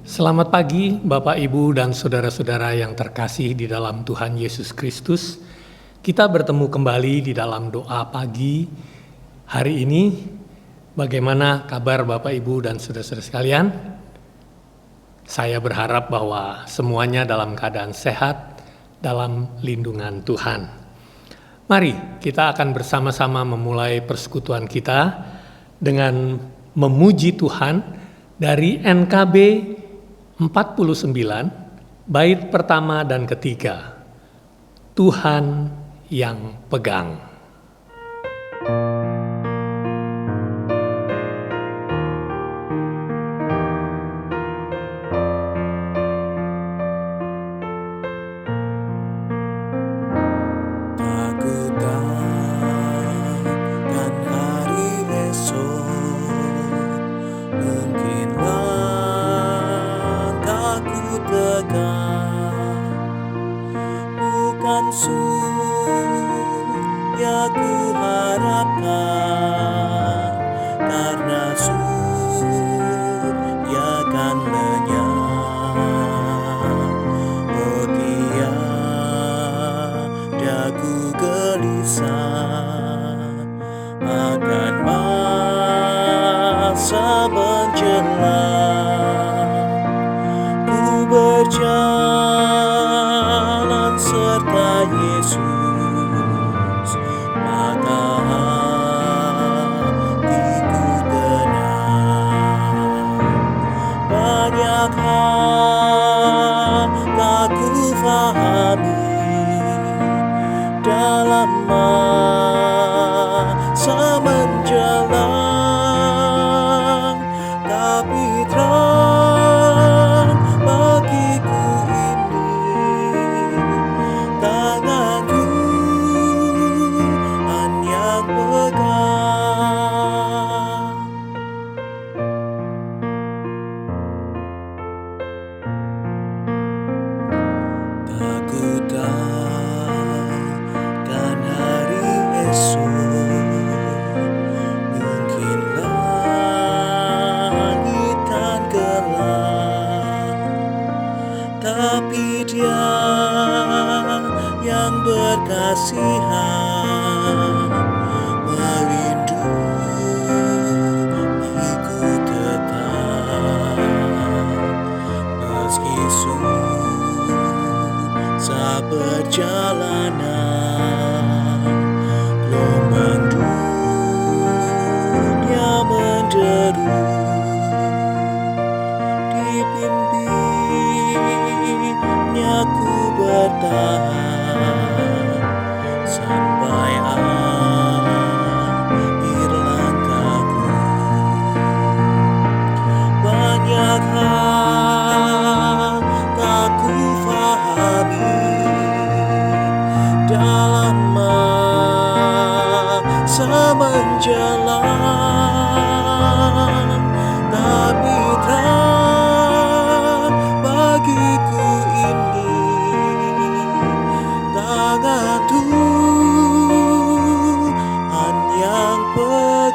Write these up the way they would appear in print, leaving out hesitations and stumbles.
Selamat pagi Bapak, Ibu, dan saudara-saudara yang terkasih di dalam Tuhan Yesus Kristus. Kita bertemu kembali di dalam doa pagi hari ini. Bagaimana kabar Bapak, Ibu, dan saudara-saudara sekalian? Saya berharap bahwa semuanya dalam keadaan sehat, dalam lindungan Tuhan. Mari kita akan bersama-sama memulai persekutuan kita dengan memuji Tuhan dari NKB 49, bait pertama dan ketiga. Tuhan yang pegang. Surya ku harapkan, karena surya kan lenyap. Oh tiada ku gelisah akan masa menjelang. Ku berjalan serta Yesus, maka hatiku tenang. Banyak hal tak ku fahami dalam masa menjelang, tapi terang bagiku ini tangan Tuhan yang pegang. Takut akan hari esok, mungkin langit kan gelap, tapi Dia yang berkasihan melindungiku tetap. Meski susah perjalanan, gelombang dunia menderu, dipimpinnya ku bertahan sampai akhir langkahku. Banyak hal tak ku fahami dalam masa menjelang, tapi terang bagiku ini tangan Tuhan yang pegang.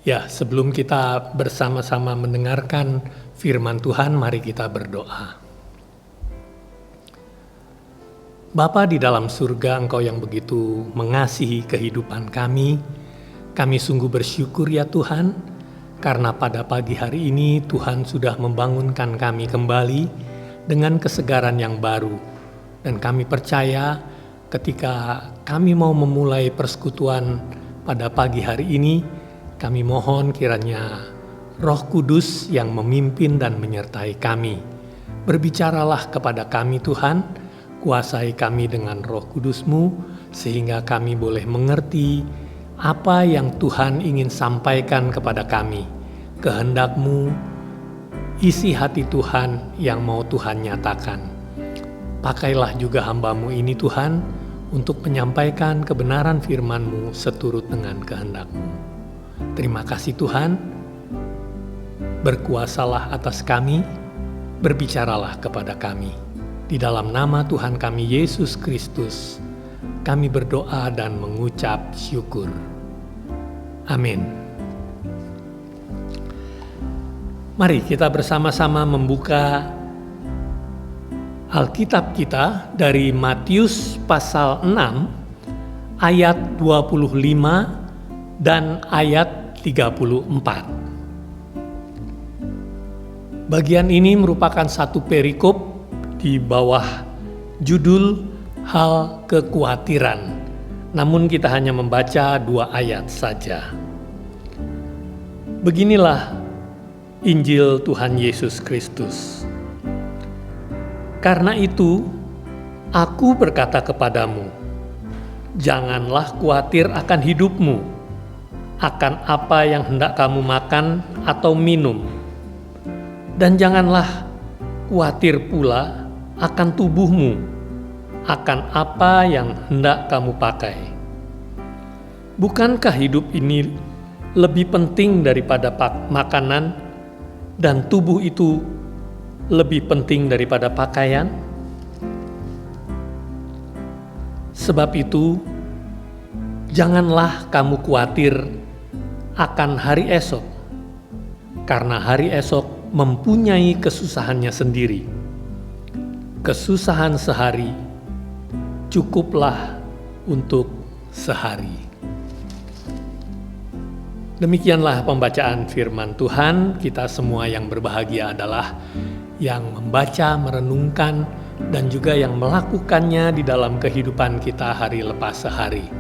Ya, sebelum kita bersama-sama mendengarkan firman Tuhan, mari kita berdoa. Bapa di dalam surga, Engkau yang begitu mengasihi kehidupan kami sungguh bersyukur ya Tuhan, karena pada pagi hari ini Tuhan sudah membangunkan kami kembali dengan kesegaran yang baru. Dan kami percaya ketika kami mau memulai persekutuan pada pagi hari ini, kami mohon kiranya Roh Kudus yang memimpin dan menyertai kami. Berbicaralah kepada kami Tuhan, kuasai kami dengan Roh Kudus-Mu, sehingga kami boleh mengerti apa yang Tuhan ingin sampaikan kepada kami. Kehendak-Mu, isi hati Tuhan yang mau Tuhan nyatakan. Pakailah juga hamba-Mu ini Tuhan, untuk menyampaikan kebenaran firman-Mu seturut dengan kehendak-Mu. Terima kasih Tuhan, berkuasalah atas kami, berbicaralah kepada kami. Di dalam nama Tuhan kami Yesus Kristus, kami berdoa dan mengucap syukur. Amin. Mari kita bersama-sama membuka Alkitab kita dari Matius pasal 6 ayat 25 dan ayat 34. Bagian ini merupakan satu perikop di bawah judul hal kekhawatiran. Namun kita hanya membaca 2 ayat saja. Beginilah Injil Tuhan Yesus Kristus. Karena itu, aku berkata kepadamu, janganlah khawatir akan hidupmu, akan apa yang hendak kamu makan atau minum. Dan janganlah khawatir pula akan tubuhmu, akan apa yang hendak kamu pakai. Bukankah hidup ini lebih penting daripada makanan, dan tubuh itu lebih penting daripada pakaian? Sebab itu, janganlah kamu khawatir akan hari esok, karena hari esok mempunyai kesusahannya sendiri. Kesusahan sehari cukuplah untuk sehari. Demikianlah pembacaan firman Tuhan. Kita semua yang berbahagia adalah yang membaca, merenungkan, dan juga yang melakukannya di dalam kehidupan kita hari lepas sehari.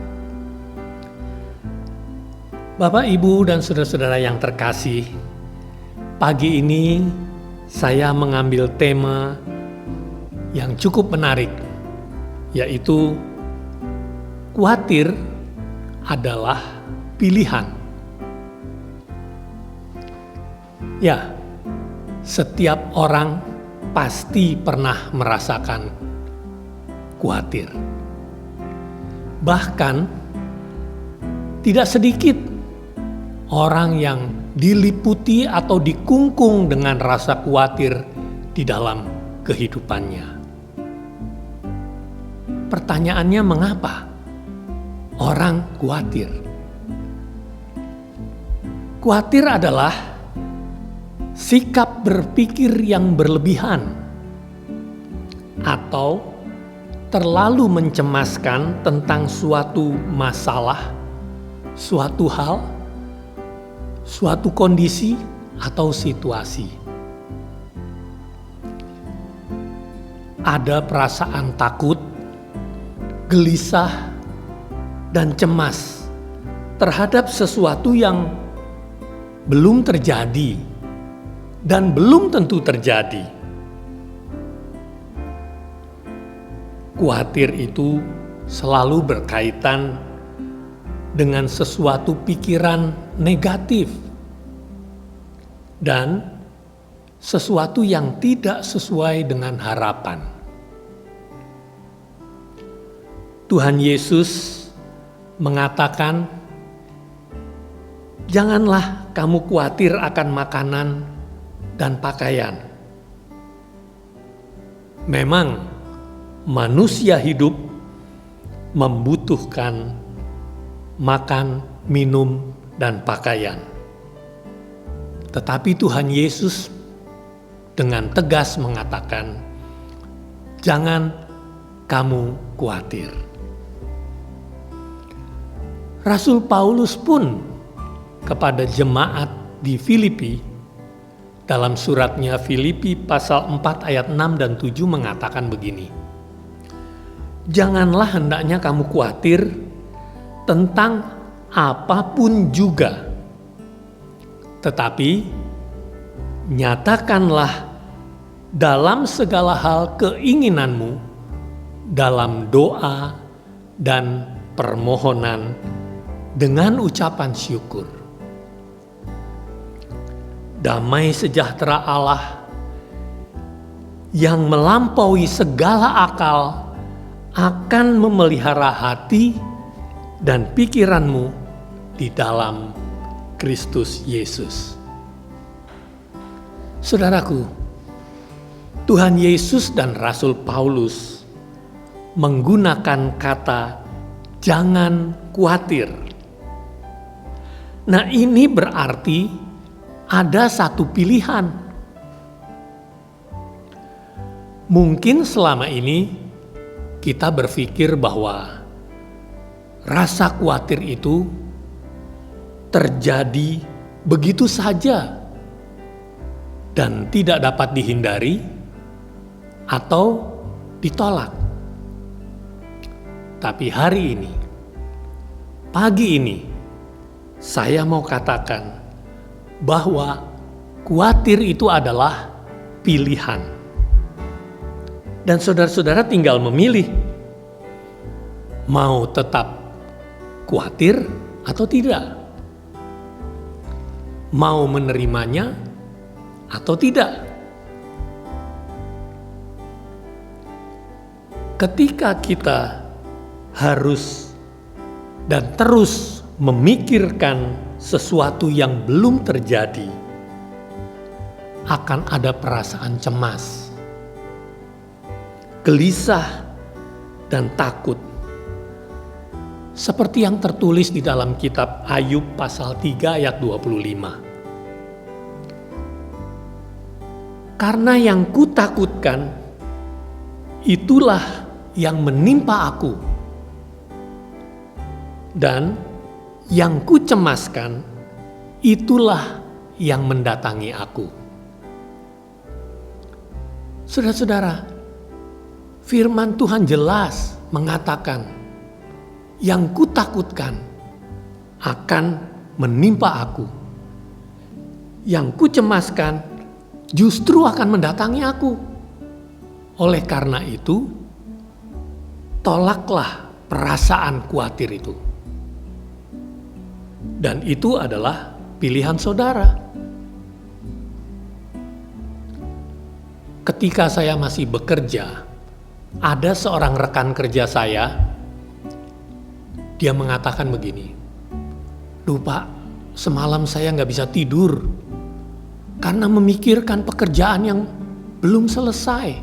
Bapak, Ibu, dan saudara-saudara yang terkasih, pagi ini saya mengambil tema yang cukup menarik, yaitu khawatir adalah pilihan. Ya, setiap orang pasti pernah merasakan khawatir. Bahkan tidak sedikit orang yang diliputi atau dikungkung dengan rasa khawatir di dalam kehidupannya. Pertanyaannya, mengapa orang khawatir? Khawatir adalah sikap berpikir yang berlebihan atau terlalu mencemaskan tentang suatu masalah, suatu hal, suatu kondisi atau situasi. Ada perasaan takut, gelisah, dan cemas terhadap sesuatu yang belum terjadi dan belum tentu terjadi. Khawatir itu selalu berkaitan dengan sesuatu pikiran negatif dan sesuatu yang tidak sesuai dengan harapan. Tuhan Yesus mengatakan, janganlah kamu khawatir akan makanan dan pakaian. Memang manusia hidup membutuhkan makan, minum, dan pakaian. Tetapi Tuhan Yesus dengan tegas mengatakan, jangan kamu khawatir. Rasul Paulus pun kepada jemaat di Filipi, dalam suratnya Filipi pasal 4 ayat 6 dan 7 mengatakan begini, janganlah hendaknya kamu khawatir tentang apapun juga, tetapi nyatakanlah dalam segala hal keinginanmu dalam doa dan permohonan dengan ucapan syukur. Damai sejahtera Allah yang melampaui segala akal akan memelihara hati dan pikiranmu di dalam Kristus Yesus. Saudaraku, Tuhan Yesus dan Rasul Paulus menggunakan kata jangan khawatir. Nah, ini berarti ada satu pilihan. Mungkin selama ini kita berpikir bahwa rasa khawatir itu terjadi begitu saja dan tidak dapat dihindari atau ditolak. Tapi hari ini, pagi ini, saya mau katakan bahwa khawatir itu adalah pilihan. Dan saudara-saudara tinggal memilih mau tetap khawatir atau tidak. Mau menerimanya atau tidak. Ketika kita harus dan terus memikirkan sesuatu yang belum terjadi, akan ada perasaan cemas, gelisah, dan takut. Seperti yang tertulis di dalam kitab Ayub pasal 3 ayat 25. Karena yang kutakutkan, itulah yang menimpa aku. Dan yang kucemaskan, itulah yang mendatangi aku. Saudara-saudara, firman Tuhan jelas mengatakan, yang kutakutkan akan menimpa aku. Yang kucemaskan justru akan mendatangi aku. Oleh karena itu, tolaklah perasaan khawatir itu. Dan itu adalah pilihan saudara. Ketika saya masih bekerja, ada seorang rekan kerja saya, dia mengatakan begini, "Duh Pak, semalam saya nggak bisa tidur karena memikirkan pekerjaan yang belum selesai,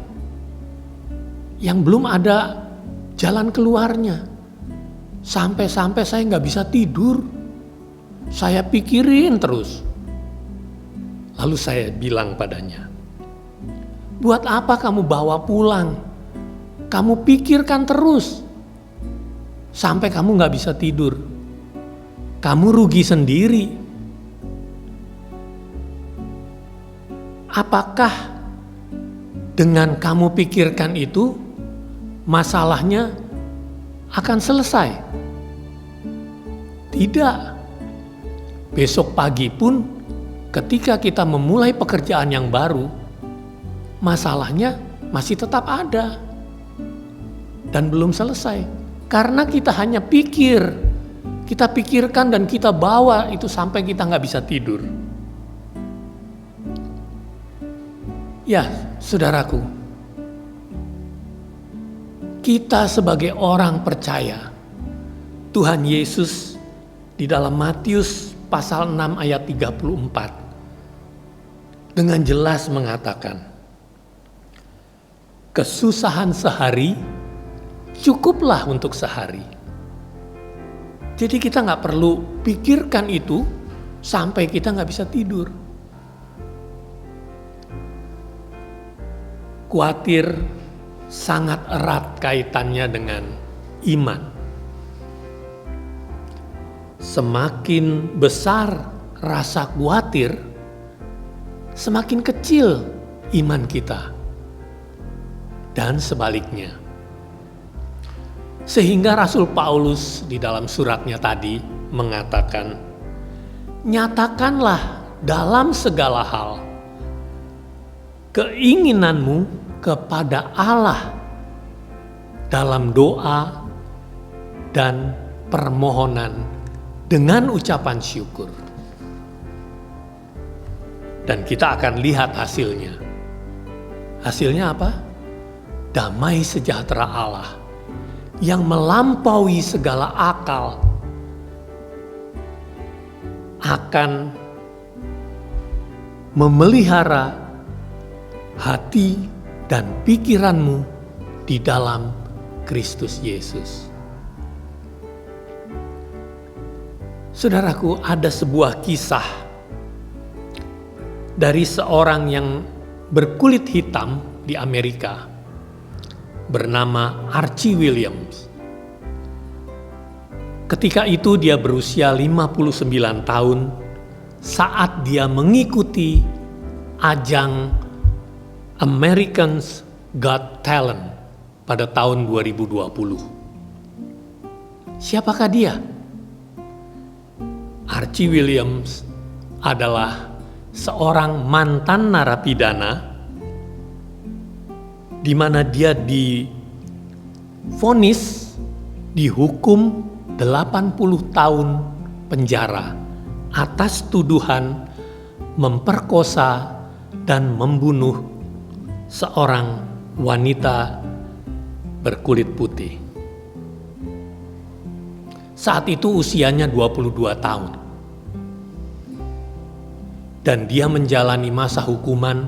yang belum ada jalan keluarnya. Sampai-sampai saya nggak bisa tidur, saya pikirin terus." Lalu saya bilang padanya, "Buat apa kamu bawa pulang? Kamu pikirkan terus sampai kamu gak bisa tidur. Kamu rugi sendiri. Apakah dengan kamu pikirkan itu masalahnya akan selesai? Tidak. Besok pagi pun ketika kita memulai pekerjaan yang baru, masalahnya masih tetap ada dan belum selesai. Karena kita hanya kita pikirkan dan kita bawa itu sampai kita gak bisa tidur. Ya, saudaraku, kita sebagai orang percaya, Tuhan Yesus di dalam Matius pasal 6 ayat 34 dengan jelas mengatakan, kesusahan sehari cukuplah untuk sehari. Jadi kita gak perlu pikirkan itu sampai kita gak bisa tidur. Khawatir sangat erat kaitannya dengan iman. Semakin besar rasa khawatir, semakin kecil iman kita. Dan sebaliknya. Sehingga Rasul Paulus di dalam suratnya tadi mengatakan, nyatakanlah dalam segala hal keinginanmu kepada Allah dalam doa dan permohonan dengan ucapan syukur. Dan kita akan lihat hasilnya. Hasilnya apa? Damai sejahtera Allah yang melampaui segala akal akan memelihara hati dan pikiranmu di dalam Kristus Yesus. Saudaraku, ada sebuah kisah dari seorang yang berkulit hitam di Amerika bernama Archie Williams. Ketika itu dia berusia 59 tahun saat dia mengikuti ajang America's Got Talent pada tahun 2020. Siapakah dia? Archie Williams adalah seorang mantan narapidana di mana dia divonis, dihukum 80 tahun penjara atas tuduhan memperkosa dan membunuh seorang wanita berkulit putih. Saat itu usianya 22 tahun. Dan dia menjalani masa hukuman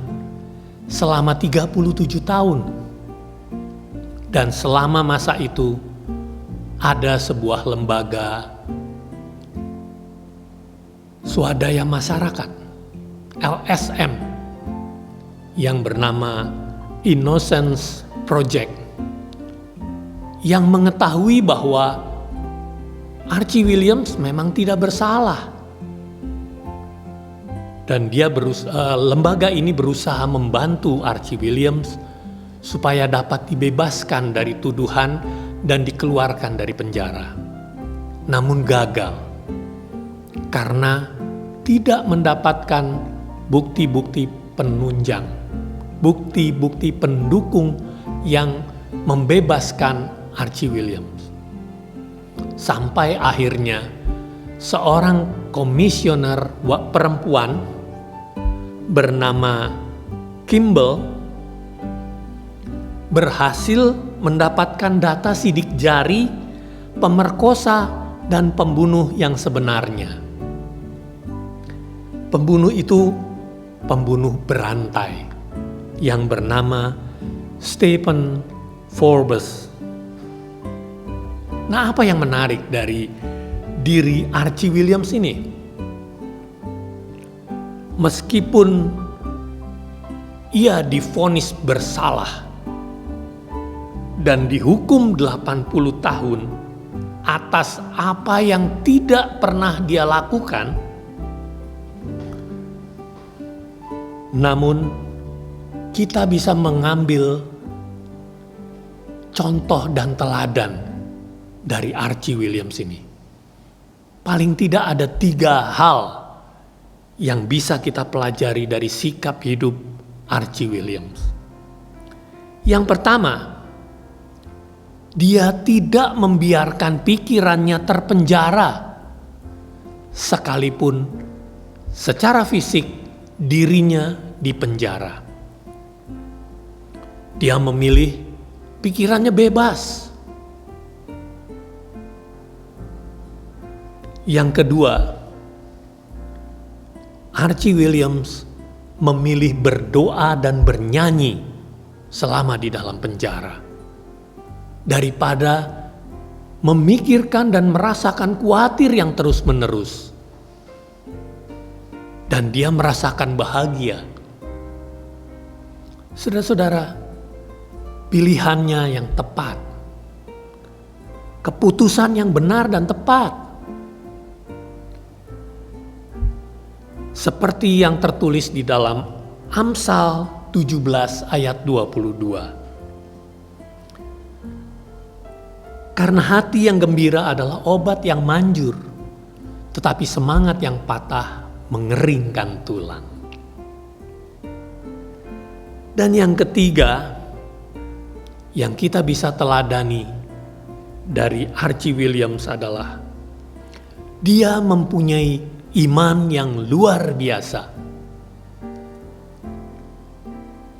selama 37 tahun. Dan selama masa itu ada sebuah lembaga swadaya masyarakat LSM yang bernama Innocence Project yang mengetahui bahwa Archie Williams memang tidak bersalah. Dan lembaga ini berusaha membantu Archie Williams supaya dapat dibebaskan dari tuduhan dan dikeluarkan dari penjara. Namun gagal karena tidak mendapatkan bukti-bukti penunjang, bukti-bukti pendukung yang membebaskan Archie Williams. Sampai akhirnya seorang komisioner perempuan bernama Kimball berhasil mendapatkan data sidik jari pemerkosa dan pembunuh yang sebenarnya. Pembunuh itu pembunuh berantai yang bernama Stephen Forbes. Nah, apa yang menarik dari diri Archie Williams ini? Meskipun ia divonis bersalah dan dihukum 80 tahun atas apa yang tidak pernah dia lakukan, namun kita bisa mengambil contoh dan teladan dari Archie Williams ini. Paling tidak ada 3 hal yang bisa kita pelajari dari sikap hidup Archie Williams. Yang pertama, dia tidak membiarkan pikirannya terpenjara, sekalipun secara fisik dirinya dipenjara. Dia memilih pikirannya bebas. Yang kedua, Archie Williams memilih berdoa dan bernyanyi selama di dalam penjara, daripada memikirkan dan merasakan khawatir yang terus-menerus. Dan dia merasakan bahagia. Saudara-saudara, pilihannya yang tepat, keputusan yang benar dan tepat, seperti yang tertulis di dalam Amsal 17 ayat 22. Karena hati yang gembira adalah obat yang manjur, tetapi semangat yang patah mengeringkan tulang. Dan yang ketiga, yang kita bisa teladani dari Archie Williams adalah dia mempunyai iman yang luar biasa.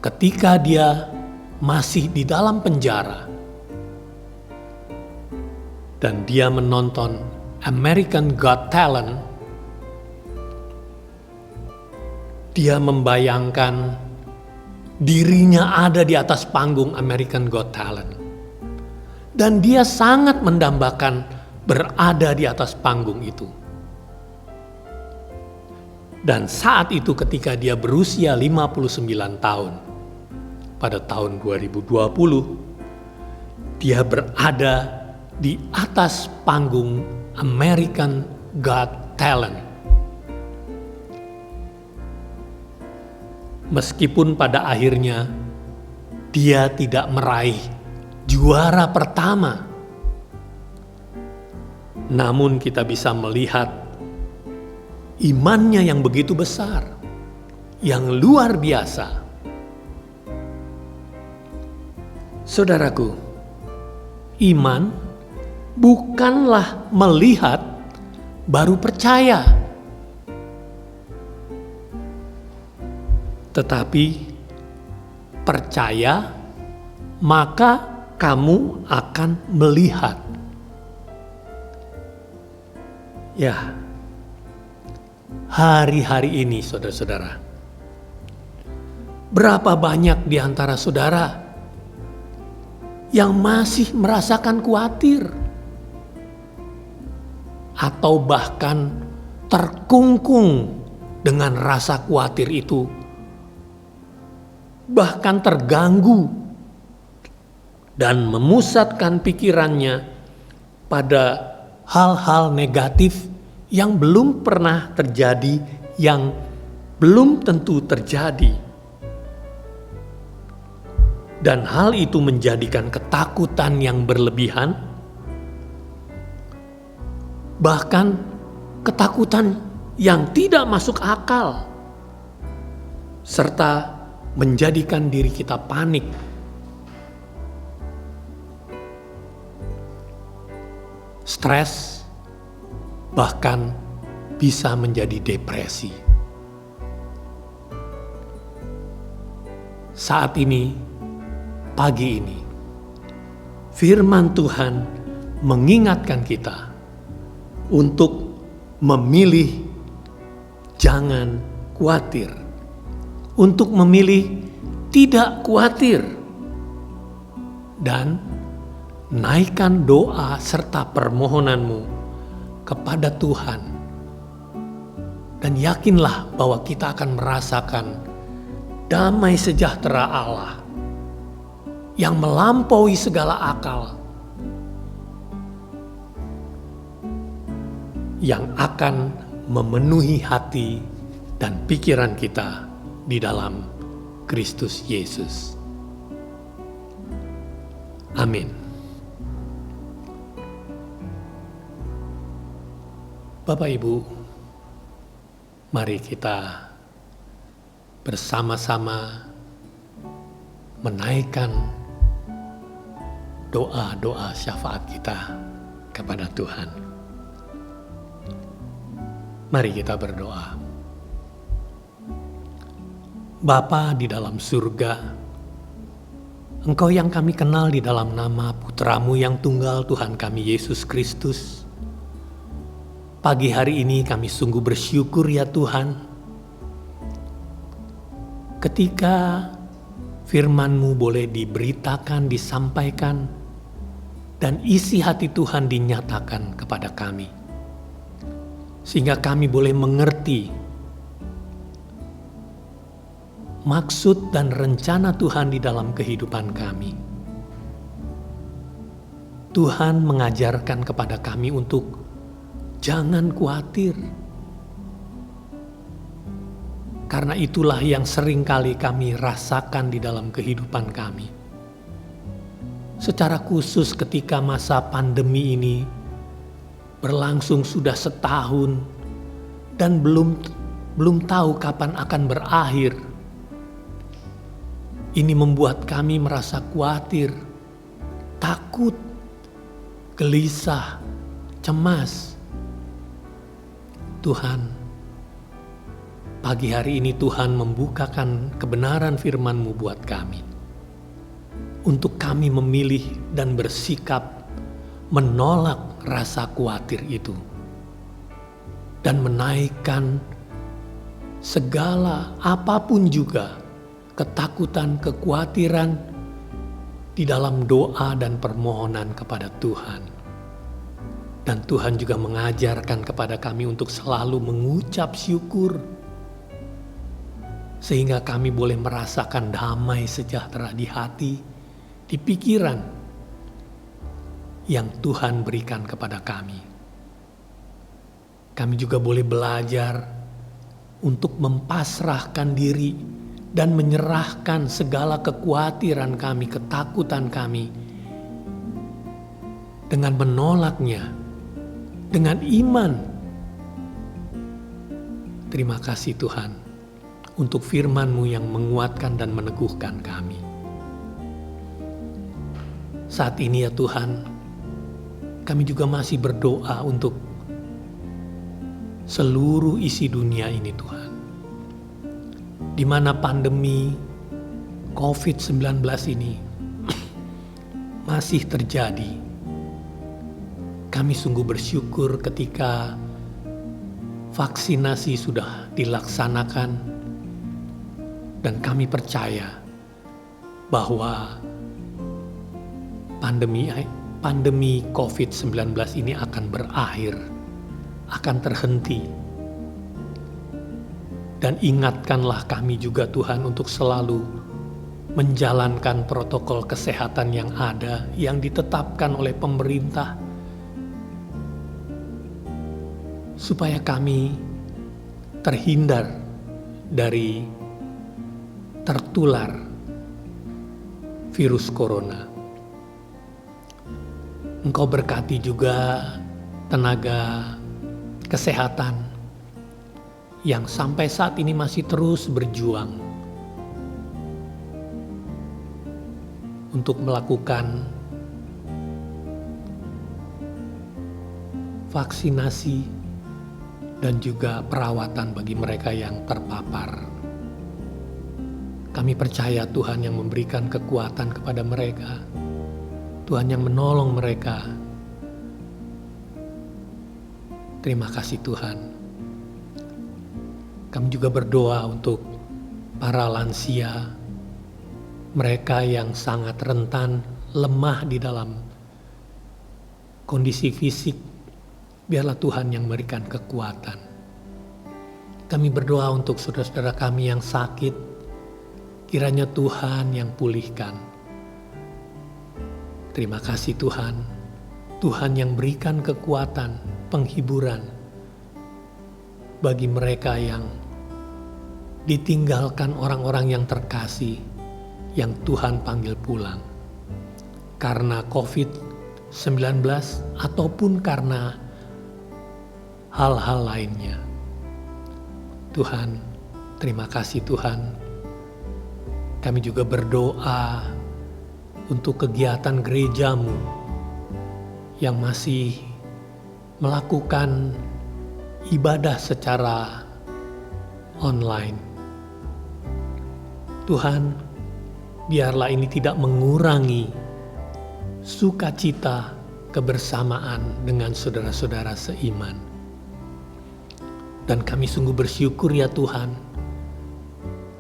Ketika dia masih di dalam penjara dan dia menonton American Got Talent, dia membayangkan dirinya ada di atas panggung American Got Talent. Dan dia sangat mendambakan berada di atas panggung itu. Dan saat itu ketika dia berusia 59 tahun, pada tahun 2020, dia berada di atas panggung American Got Talent. Meskipun pada akhirnya dia tidak meraih juara pertama, namun kita bisa melihat imannya yang begitu besar, yang luar biasa. Saudaraku, iman bukanlah melihat baru percaya, tetapi percaya maka kamu akan melihat. Ya, hari-hari ini saudara-saudara, berapa banyak di antara saudara yang masih merasakan khawatir atau bahkan terkungkung dengan rasa khawatir itu, bahkan terganggu dan memusatkan pikirannya pada hal-hal negatif yang belum pernah terjadi, yang belum tentu terjadi. Dan hal itu menjadikan ketakutan yang berlebihan, bahkan ketakutan yang tidak masuk akal, serta menjadikan diri kita panik. Stres, bahkan bisa menjadi depresi. Saat ini, pagi ini, firman Tuhan mengingatkan kita untuk memilih jangan khawatir, untuk memilih tidak khawatir, dan naikkan doa serta permohonanmu kepada Tuhan, dan yakinlah bahwa kita akan merasakan damai sejahtera Allah yang melampaui segala akal, yang akan memenuhi hati dan pikiran kita di dalam Kristus Yesus. Amin. Bapak Ibu, mari kita bersama-sama menaikkan doa-doa syafaat kita kepada Tuhan. Mari kita berdoa. Bapa di dalam surga, Engkau yang kami kenal di dalam nama Putra-Mu yang tunggal, Tuhan kami Yesus Kristus. Pagi hari ini kami sungguh bersyukur ya Tuhan, ketika firman-Mu boleh diberitakan, disampaikan, dan isi hati Tuhan dinyatakan kepada kami. Sehingga kami boleh mengerti maksud dan rencana Tuhan di dalam kehidupan kami. Tuhan mengajarkan kepada kami untuk jangan khawatir. Karena itulah yang seringkali kami rasakan di dalam kehidupan kami. Secara khusus ketika masa pandemi ini berlangsung sudah setahun dan belum tahu kapan akan berakhir. Ini membuat kami merasa khawatir, takut, gelisah, cemas. Tuhan, pagi hari ini Tuhan membukakan kebenaran firman-Mu buat kami. Untuk kami memilih dan bersikap menolak rasa khawatir itu. Dan menaikkan segala apapun juga ketakutan, kekhawatiran di dalam doa dan permohonan kepada Tuhan. Dan Tuhan juga mengajarkan kepada kami untuk selalu mengucap syukur, sehingga kami boleh merasakan damai sejahtera di hati, di pikiran yang Tuhan berikan kepada kami. Kami juga boleh belajar untuk mempasrahkan diri dan menyerahkan segala kekhawatiran kami, ketakutan kami, dengan menolaknya, dengan iman. Terima kasih Tuhan untuk firman-Mu yang menguatkan dan meneguhkan kami. Saat ini ya Tuhan, kami juga masih berdoa untuk seluruh isi dunia ini Tuhan. Di mana pandemi COVID-19 ini masih terjadi. Kami sungguh bersyukur ketika vaksinasi sudah dilaksanakan dan kami percaya bahwa pandemi COVID-19 ini akan berakhir, akan terhenti. Dan ingatkanlah kami juga Tuhan untuk selalu menjalankan protokol kesehatan yang ada, yang ditetapkan oleh pemerintah, supaya kami terhindar dari tertular virus corona. Engkau berkati juga tenaga kesehatan yang sampai saat ini masih terus berjuang untuk melakukan vaksinasi dan juga perawatan bagi mereka yang terpapar. Kami percaya Tuhan yang memberikan kekuatan kepada mereka, Tuhan yang menolong mereka. Terima kasih Tuhan. Kami juga berdoa untuk para lansia, mereka yang sangat rentan, lemah di dalam kondisi fisik. Biarlah Tuhan yang memberikan kekuatan. Kami berdoa untuk saudara-saudara kami yang sakit, kiranya Tuhan yang pulihkan. Terima kasih Tuhan, Tuhan yang berikan kekuatan, penghiburan bagi mereka yang ditinggalkan orang-orang yang terkasih, yang Tuhan panggil pulang. Karena COVID-19 ataupun karena hal-hal lainnya. Tuhan, terima kasih Tuhan. Kami juga berdoa untuk kegiatan gereja-Mu yang masih melakukan ibadah secara online. Tuhan, biarlah ini tidak mengurangi sukacita kebersamaan dengan saudara-saudara seiman. Dan kami sungguh bersyukur ya Tuhan,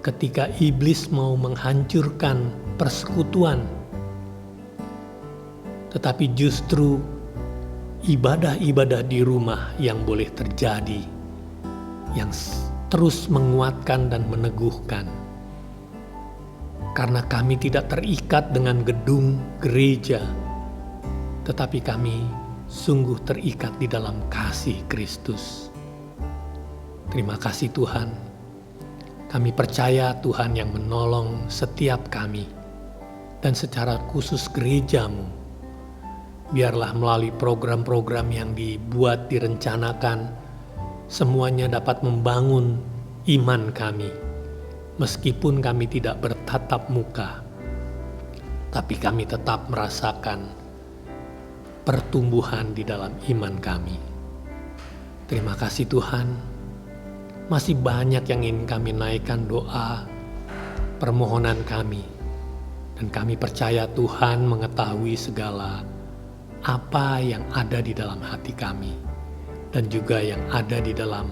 ketika iblis mau menghancurkan persekutuan, tetapi justru ibadah-ibadah di rumah yang boleh terjadi, yang terus menguatkan dan meneguhkan. Karena kami tidak terikat dengan gedung gereja, tetapi kami sungguh terikat di dalam kasih Kristus. Terima kasih Tuhan. Kami percaya Tuhan yang menolong setiap kami, dan secara khusus gereja-Mu. Biarlah melalui program-program yang dibuat, direncanakan, semuanya dapat membangun iman kami. Meskipun kami tidak bertatap muka, tapi kami tetap merasakan pertumbuhan di dalam iman kami. Terima kasih Tuhan. Masih banyak yang ingin kami naikkan doa, permohonan kami. Dan kami percaya Tuhan mengetahui segala apa yang ada di dalam hati kami. Dan juga yang ada di dalam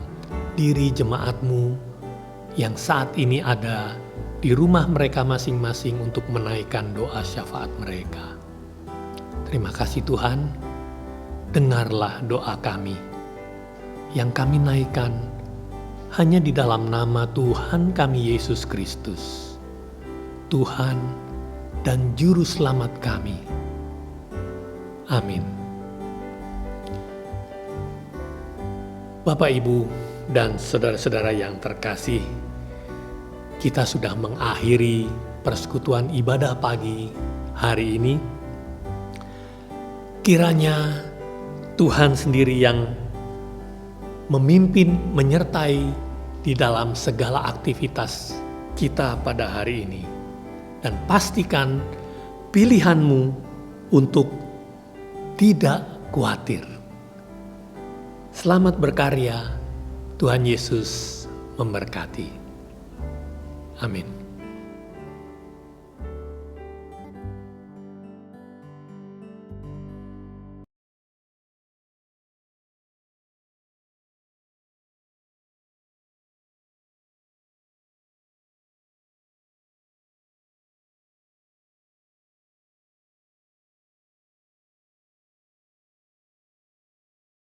diri jemaat-Mu yang saat ini ada di rumah mereka masing-masing untuk menaikkan doa syafaat mereka. Terima kasih Tuhan, dengarlah doa kami yang kami naikkan hanya di dalam nama Tuhan kami Yesus Kristus, Tuhan dan Juru Selamat kami. Amin. Bapak, Ibu, dan saudara-saudara yang terkasih, kita sudah mengakhiri persekutuan ibadah pagi hari ini. Kiranya Tuhan sendiri yang memimpin, menyertai di dalam segala aktivitas kita pada hari ini. Dan pastikan pilihanmu untuk tidak khawatir. Selamat berkarya, Tuhan Yesus memberkati. Amin.